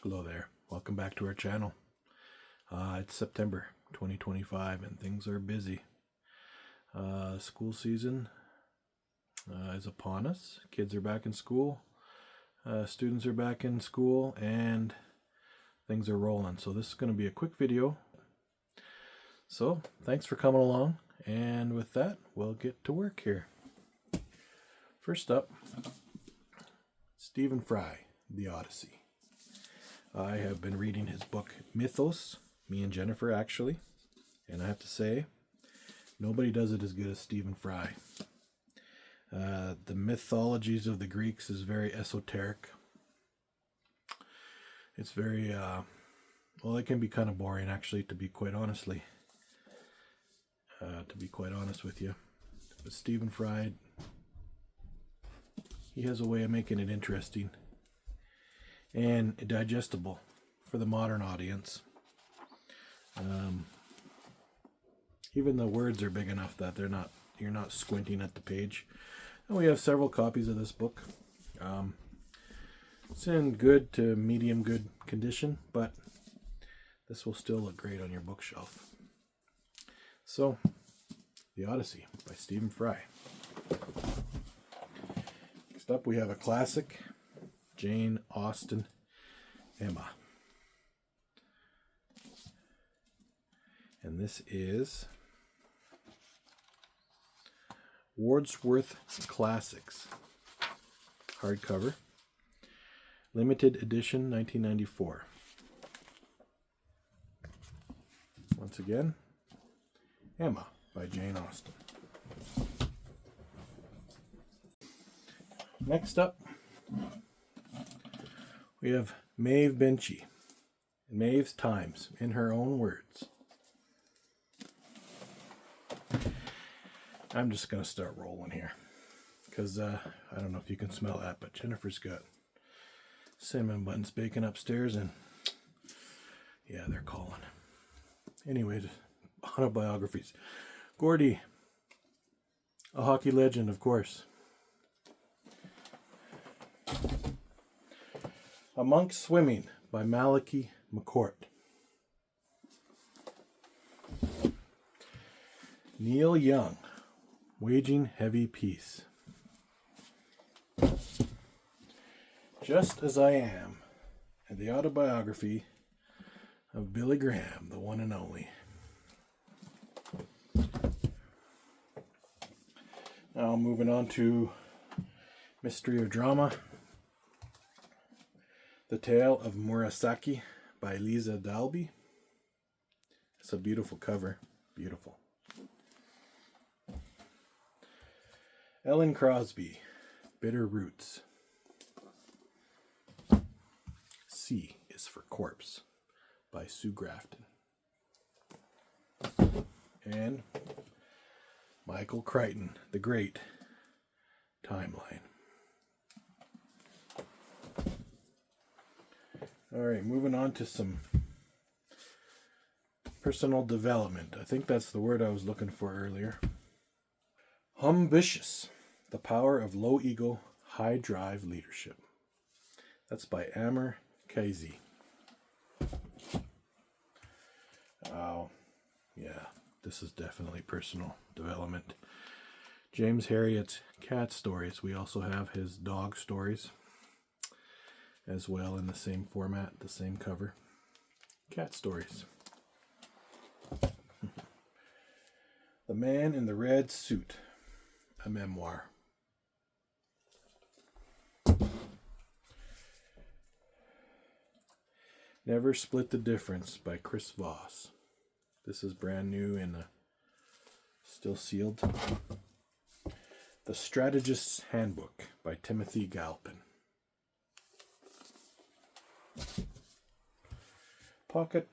Hello there. Welcome back to our channel. It's September 2025 and things are busy. School season is upon us. Kids are back in school. Students are back in school and things are rolling. So this is going to be a quick video. So thanks for coming along. And with that, we'll get to work here. First up, Stephen Fry, The Odyssey. I have been reading his book Mythos, me and Jennifer actually, and I have to say, nobody does it as good as Stephen Fry. The mythologies of the Greeks is very esoteric. It's very, well, it can be kind of boring actually, to be quite honest with you. But Stephen Fry, he has a way of making it interesting and digestible for the modern audience. Even the words are big enough that you're not squinting at the page. And we have several copies of this book. It's in good to medium good condition, but this will still look great on your bookshelf. So, The Odyssey by Stephen Fry. Next up we have a classic, Jane Austen, Emma. And this is Wordsworth Classics, hardcover, limited edition, 1994. Once again, Emma by Jane Austen. Next up, we have Maeve Binchy, Maeve's Times, in her own words. I'm just going to start rolling here, because I don't know if you can smell that, but Jennifer's got cinnamon buns baking upstairs, and yeah, they're calling. Anyways, autobiographies. Gordie, a hockey legend, of course. A Monk Swimming by Malachy, McCourt. Neil Young, Waging Heavy Peace. Just As I Am, and the autobiography of Billy Graham, the one and only. Now moving on to mystery or drama. The Tale of Murasaki by Liza Dalby. It's a beautiful cover. Beautiful. Ellen Crosby, Bitter Roots. C is for Corpse by Sue Grafton. And Michael Crichton, The Great Timeline. Alright, moving on to some personal development. I think that's the word I was looking for earlier. Humbitious, The Power of Low Ego, High Drive Leadership. That's by Amer, Kaissi. Oh, yeah, this is definitely personal development. James Herriot's cat stories. We also have his dog stories as well, in the same format, the same cover. Cat stories. The Man in the Red Suit, a memoir. Never Split the Difference by Chris Voss. This is brand new and still sealed. The Strategist's Handbook by Timothy Galpin. Pocket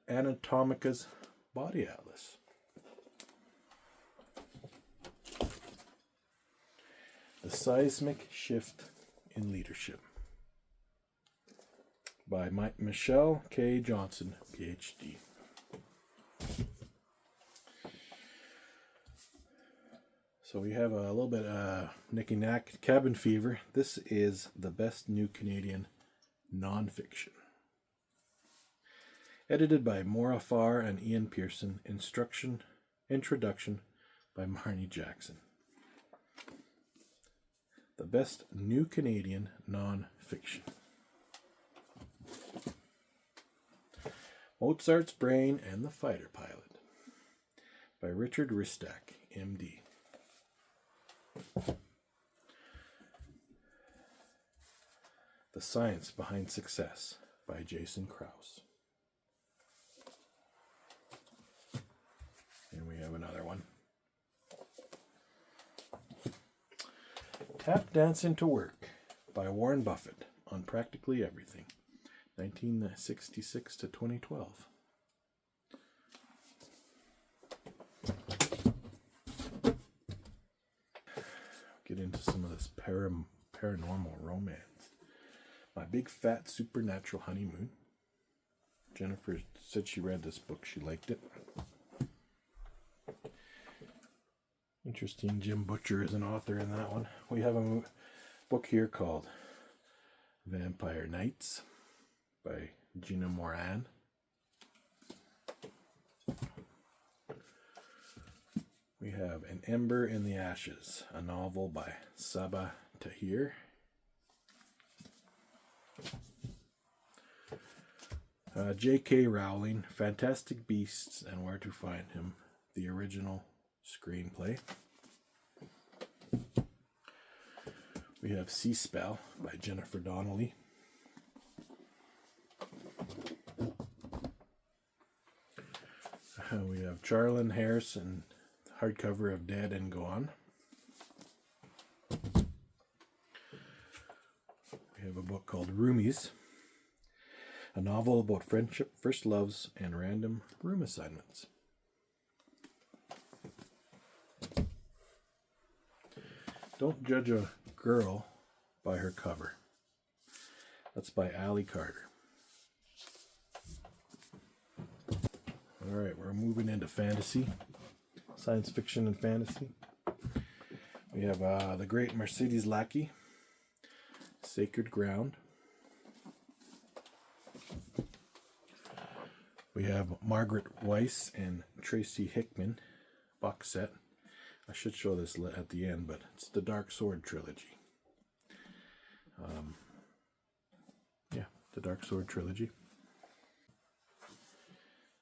Anatomica's Body Atlas. The Seismic Shift in Leadership by Michelle K. Johnson, PhD. So we have a little bit of Nicky Knack, Cabin Fever. This is the best new Canadian nonfiction. Edited by Maura Farr and Ian Pearson. Introduction by Marnie Jackson. The best new Canadian non-fiction. Mozart's Brain and the Fighter Pilot by Richard Ristak, MD. The Science Behind Success by Jason Krause. And we have another one. Tap Dance into Work by Warren Buffett on Practically Everything, 1966 to 2012. Get into some of this paranormal romance. My Big Fat Supernatural Honeymoon. Jennifer said she read this book. She liked it. Interesting. Jim Butcher is an author in that one. We have a book here called Vampire Nights by Gianna Moran. We have An Ember in the Ashes, a novel by Sabah Tahir. J.K. Rowling, Fantastic Beasts and Where to Find Him, the original screenplay. We have Sea Spell by Jennifer Donnelly. We have Charlene Harrison, hardcover of Dead and Gone. We have a book called Roomies, a novel about friendship, first loves, and random room assignments. Don't Judge a Girl by Her Cover. That's by Allie Carter. Alright, we're moving into fantasy. Science fiction and fantasy. We have The Great Mercedes Lackey, Sacred Ground. We have Margaret Weiss and Tracy Hickman box set. I should show this at the end, but it's the Dark Sword trilogy. The Dark Sword trilogy.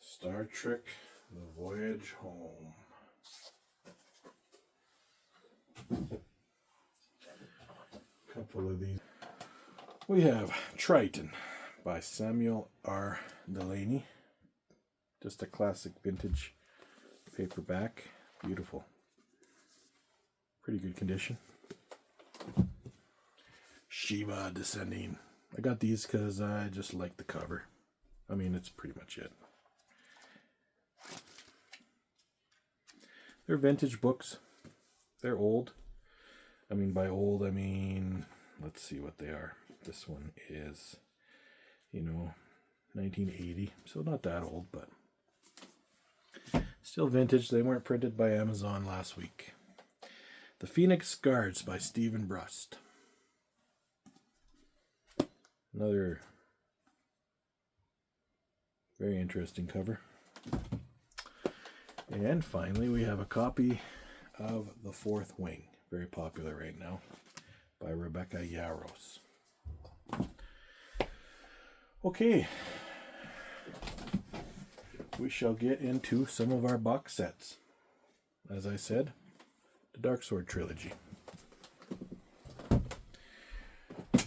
Star Trek: The Voyage Home. Couple of these. We have Triton by Samuel R. Delaney. Just a classic vintage paperback. Beautiful. Pretty good condition. Shiva Descending. I got these because I just like the cover. I mean, it's pretty much it. They're vintage books. They're old. I mean, by old, I mean, let's see what they are. This one is, 1980. So not that old, but still vintage. They weren't printed by Amazon last week. The Phoenix Guards by Stephen Brust. Another very interesting cover. And finally, we have a copy of The Fourth Wing, very popular right now, by Rebecca Yarros. Okay, we shall get into some of our box sets. As I said, the Dark Sword trilogy.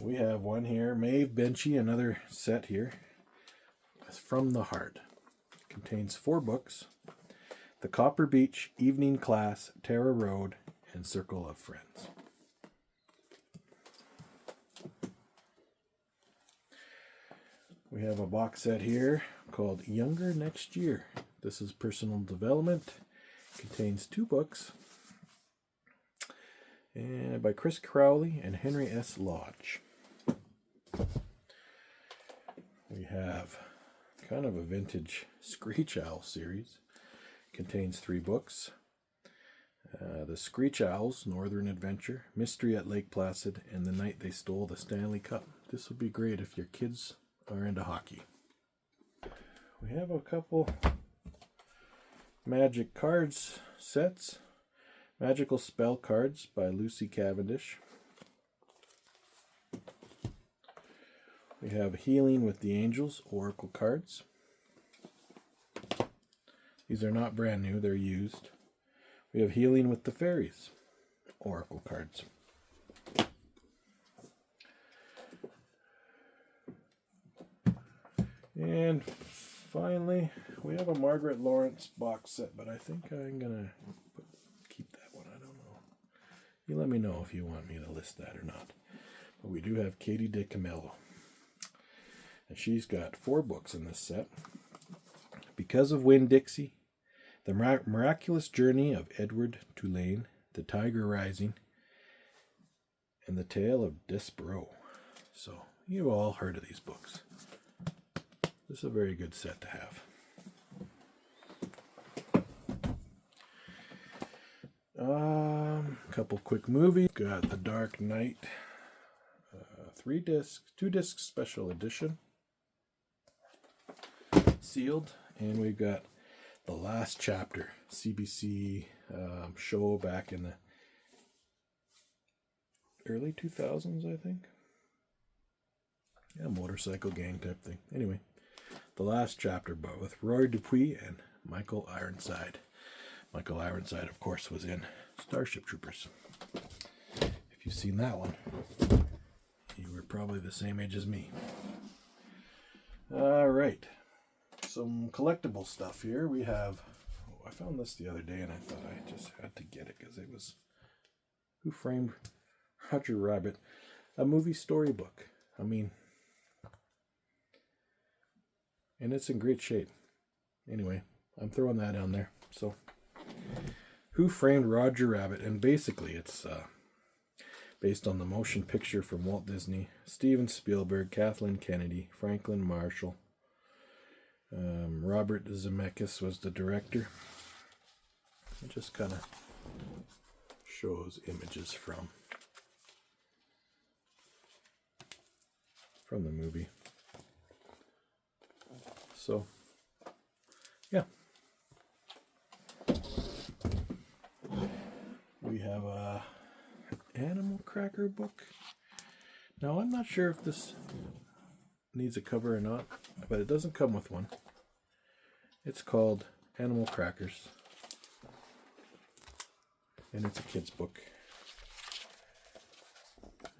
We have one here, Maeve, Binchy, another set here. It's From the Heart. It contains 4 books: The Copper Beach, Evening Class, Tara Road, and Circle of Friends. We have a box set here called Younger Next Year. This is personal development. It contains 2 books and by Chris Crowley and Henry S. Lodge. We have kind of a vintage Screech Owl series. It contains 3 books. The Screech Owls, Northern Adventure, Mystery at Lake Placid, and The Night They Stole the Stanley Cup. This would be great if your kids are into hockey. we have a couple magic cards sets. Magical Spell Cards by Lucy Cavendish. We have Healing with the Angels Oracle cards. These are not brand new, they're used. We have Healing with the Fairies Oracle cards. And finally, we have a Margaret Lawrence box set, but I think I'm going to keep that one. I don't know. You let me know if you want me to list that or not. But we do have Katie DeCamillo. And she's got 4 books in this set. Because of Winn-Dixie, The Miraculous Journey of Edward Tulane, The Tiger Rising, and The Tale of Despereaux. So, you've all heard of these books. This is a very good set to have. Couple quick movies. Got The Dark Knight, 2-disc special edition, sealed, and we've got The Last Chapter, CBC show back in the early 2000s, I think. Yeah, motorcycle gang type thing. Anyway, The Last Chapter, but with Roy Dupuis and Michael Ironside. Michael Ironside, of course, was in Starship Troopers. If you've seen that one, you were probably the same age as me. All right. Some collectible stuff here. We have... I found this the other day, and I thought I just had to get it because it was Who Framed Roger Rabbit? A movie storybook. I mean... and it's in great shape. Anyway, I'm throwing that on there. So, Who Framed Roger Rabbit? And basically, it's based on the motion picture from Walt Disney, Steven Spielberg, Kathleen Kennedy, Franklin Marshall. Robert Zemeckis was the director. It just kind of shows images from the movie. So, yeah. We have a Animal Cracker book. Now, I'm not sure if this needs a cover or not, but it doesn't come with one. It's called Animal Crackers, and it's a kid's book,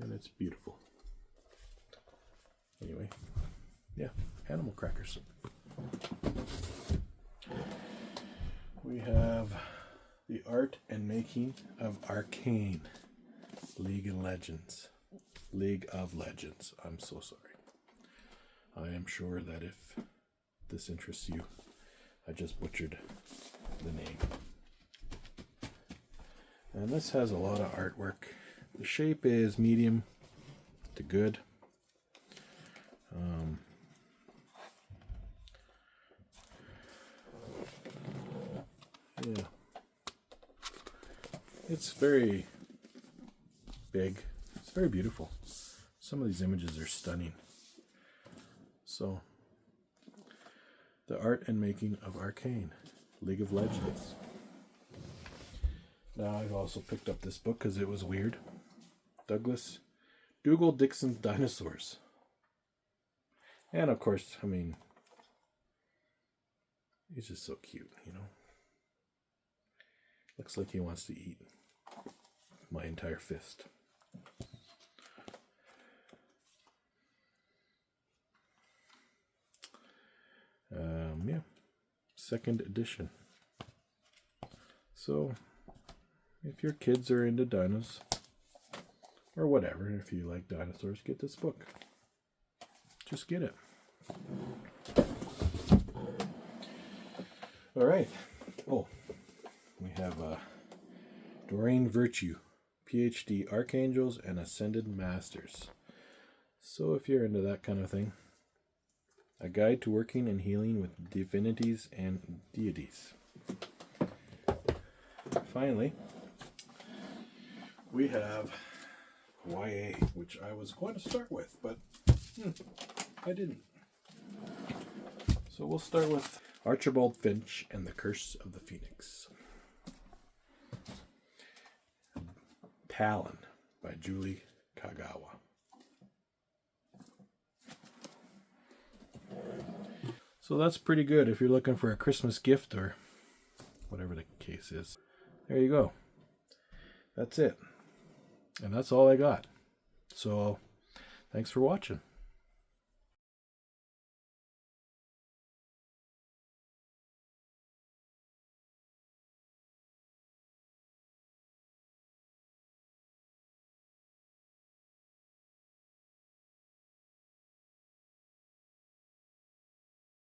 and it's beautiful. Anyway, yeah, Animal Crackers. We have The Art and Making of Arcane, League of Legends. I'm so sorry. I am sure that if this interests you, I just butchered the name. And this has a lot of artwork. The shape is medium to good. Yeah. It's very big. It's very beautiful. Some of these images are stunning. So, The Art and Making of Arcane, League of Legends. Now, I've also picked up this book because it was weird. Dougal Dixon's Dinosaurs. And of course, I mean, he's just so cute, you know. Looks like he wants to eat my entire fist. Yeah, 2nd edition. So, if your kids are into dinos, or whatever, if you like dinosaurs, get this book. Just get it. All right. Oh, we have Doreen Virtue, PhD, Archangels and Ascended Masters. So if you're into that kind of thing, A Guide to Working and Healing with Divinities and Deities. Finally, we have YA, which I was going to start with, but I didn't. So we'll start with Archibald Finch and the Curse of the Phoenix. Talon by Julie Kagawa. So that's pretty good if you're looking for a Christmas gift or whatever the case is. There you go. That's it. And that's all I got. So thanks for watching.